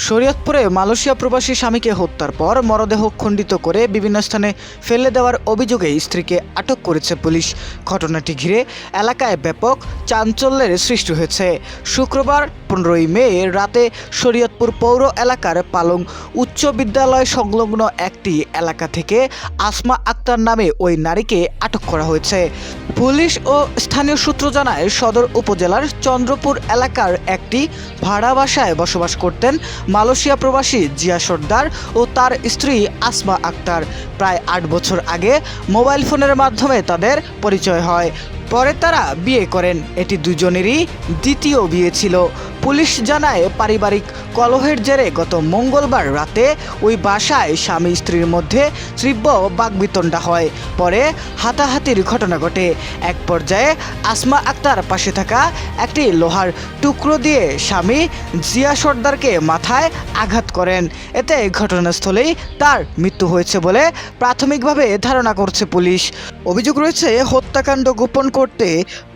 শরীয়তপুরে Malaysia প্রবাসী স্বামীকে হত্যার পর মরদেহ খণ্ডিত করে বিভিন্ন স্থানে ফেলে দেওয়ার অভিযোগে স্ত্রীকে আটক করেছে পুলিশ। ঘটনাটি ঘিরে এলাকায় ব্যাপক চাঞ্চল্যের সৃষ্টি হয়েছে। শুক্রবার 15ই মে রাতে শরীয়তপুর পৌর এলাকার পালং উচ্চ বিদ্যালয় সংলগ্ন একটি এলাকা থেকে আসমা আক্তার নামে ওই নারীকে আটক করা হয়েছে। পুলিশ ও স্থানীয় সূত্র জানায়, সদর উপজেলার চন্দ্রপুর এলাকার একটি ভাড়া বাসায় বসবাস করতেন মালয়েশিয়া প্রবাসী জিয়া সর্দার ও তার স্ত্রী আসমা আক্তার। প্রায় 8 বছর আগে মোবাইল ফোনের মাধ্যমে তাদের পরিচয় হয়। পরে তারা বিয়ে করেন। এটি দুজনেরই দ্বিতীয় বিয়ে ছিল। পুলিশ জানায়, পারিবারিক কলহের জেরে গত মঙ্গলবার রাতে ওই বাসায় স্বামী স্ত্রীর মধ্যে তীব্র বাকবিতণ্ডা হয়। পরে হাতাহাতির ঘটনা ঘটে। এক পর্যায়ে আসমা আক্তার পাশে থাকা একটি লোহার টুকরো দিয়ে স্বামী জিয়া সর্দারকে মাথায় আঘাত করেন। এতে ঘটনাস্থলেই তার মৃত্যু হয়েছে বলে প্রাথমিকভাবে ধারণা করছে পুলিশ। অভিযোগ রয়েছে, হত্যাকাণ্ড গোপন করতে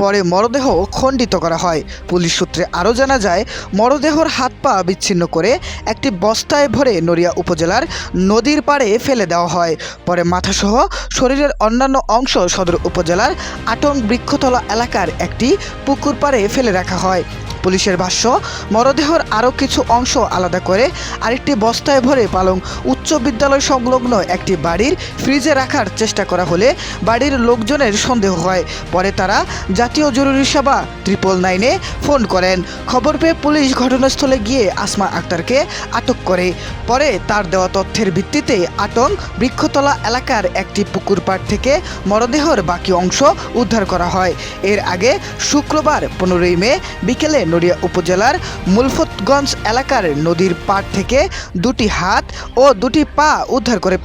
পরে মরদেহ খণ্ডিত করা হয়। পুলিশ সূত্রে আরও জানা যায়, মরদেহর হাত পা বিচ্ছিন্ন করে একটি বস্তায় ভরে নড়িয়া উপজেলার নদীর পাড়ে ফেলে দেওয়া হয়। পরে মাথাসহ শরীরের অন্যান্য অংশ সদর উপজেলার আটং বৃক্ষতলা এলাকার একটি পুকুর পাড়ে ফেলে রাখা হয়। পুলিশের ভাষ্য, মরদেহর আরও কিছু অংশ আলাদা করে আরেকটি বস্তায় ভরে পালং উচ্চ বিদ্যালয় সংলগ্ন একটি বাড়ির ফ্রিজে রাখার চেষ্টা করা হলে বাড়ির লোকজনের সন্দেহ হয়। পরে তারা জাতীয় জরুরি সেবা 999-এ ফোন করেন। খবর পেয়ে পুলিশ ঘটনাস্থলে গিয়ে আসমা আক্তারকে আটক করে। পরে তার দেওয়া তথ্যের ভিত্তিতে আটং বৃক্ষতলা এলাকার একটি পুকুর পাড় থেকে মরদেহর বাকি অংশ উদ্ধার করা হয়। এর আগে শুক্রবার 15ই মে বিকেলে নড়িয়া উপজেলার মুলফতগঞ্জ এলাকার নদীর পাড় থেকে দুটি হাত ও দুটি পা উদ্ধার করে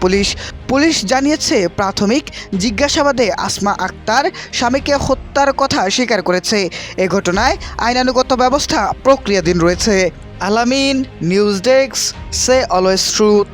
পুলিশ জানিয়েছে, প্রাথমিক জিজ্ঞাসাবাদে আসমা আক্তার স্বামীকে হত্যার কথা স্বীকার করেছে। এ ঘটনায় আইনানুগত ব্যবস্থা প্রক্রিয়াধীন রয়েছে। আলামিন, নিউজ ডেস্ক, সে অলওয়েজ ট্রুথ।